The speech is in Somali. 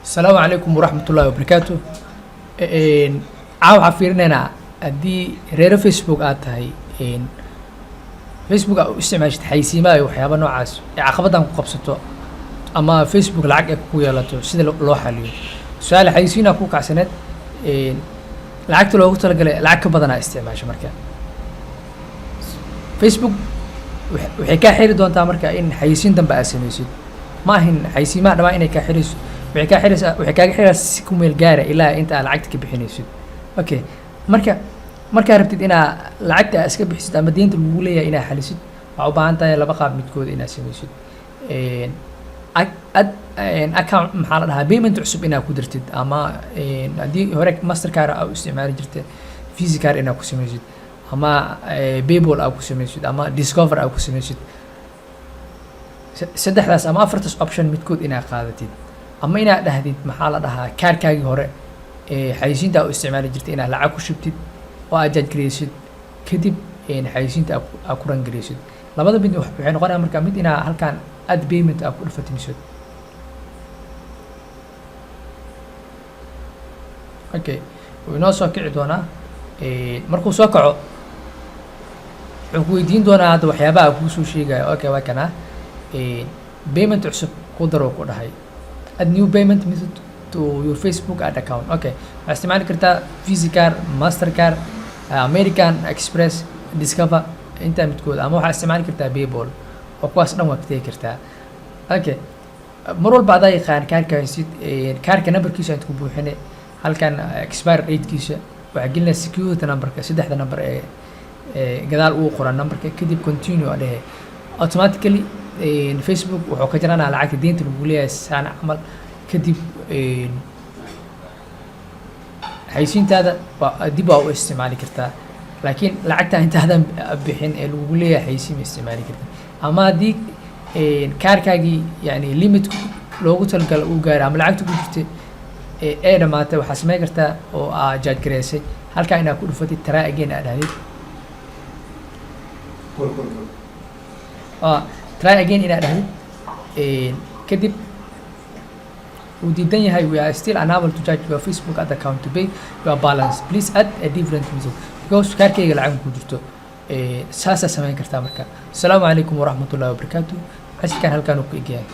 السلام عليكم ورحمة الله وبركاته. عاو عفيرنا أدي رير فيسبوك آتهاي فيسبوك استعمالت حيسيما وحيابا نوعاس عقبة قبصته أما فيسبوك لعق كويا لاتو سيدا لو حاليو سؤال حيسينا كوك عسنات لعقت لو قلت لعق بدنا استعمال مركا فيسبوك وحكا حيري دونتا مركا إن حيسين دم بأسميسيد ما هن حيسيما دما إني كحيرس وحكا حيرس كوميل جارة إلا أنت لعقتك بحنيسيد أوكي markaa rabtid inaa lacagta iska bixisid ama deynta lagu leeyahay inaa xalisid waxaa u baahan tahay laba qaab midkood inaa samaysid account maxaa la dhahaa payment cusub inaa ku dirtid ama haddii hore mastercard aa u isticmaali jirtay visa card inaa ku samaysid ama paypal aa ku samaysid ama discover aa ku samaysid saddexdaas ama afartaas option midkood inaa qaadatid ama inaa dhahdid maxaa la dhahaa kaarkaagii hore xayisiinta u isticmaali jirtay inaa lacag ku shubtid oo aad jaajgareysid kadib xayisiinta aa ku rangareysid labada mid waxay noqonayaan markaa mid inaa halkaan add payment aa ku dhufatimiso okay wuu inoo soo kici doonaa markuu soo kaco wuxuu ku weydiin doonaa hadda waxyaabaha kuu soo sheegaya okay waa kana payment cusub ku daroo ku dhahay add new payment method to your Facebook ad account. Okay, waxaad isticmaali kartaa Visa card, Mastercard, American Express, Discover inta midkood ama waxaad isticmaali kartaa PayPal oo kuwaas dhan waa ka tegi kartaa. Okay, mar walba adaa yaqaan kaarka haysid kaarka numberkiisa inta ku buuxine halkan expire datekiisa waxaa gelinaa security numberka saddexda number ee gadaal uu qoran numberka kadib continue aa dhehe automatically Facebook wuxuu ka jaranaa lacagta deynta lagu leeyahay saan camal kadib xayisiintaada dib waa u isticmaali kartaa laakiin lacagta intaadan bixin ee lagu leeyahay xayisiin ma isticmaali kartaa ama haddii kaarkaagii yani limit loogu talagala uu gaaro ama lacagta ku jirtay ee dhamaatay waxaa samayn kartaa oo aa jaaj gareysay halkaa inaa ku dhufatid try again aa dhahdid try again inaa dhahdid kadib wuu diidan yahay we are still unable to charge your Facebook ad account to pay your balance please add a different method because kaarkayga lacag ku jirto saasaa samayn kartaa marka asalaamu calaykum waraxmatullahi wabarakaatu casharkan halkaan uu ku egyahay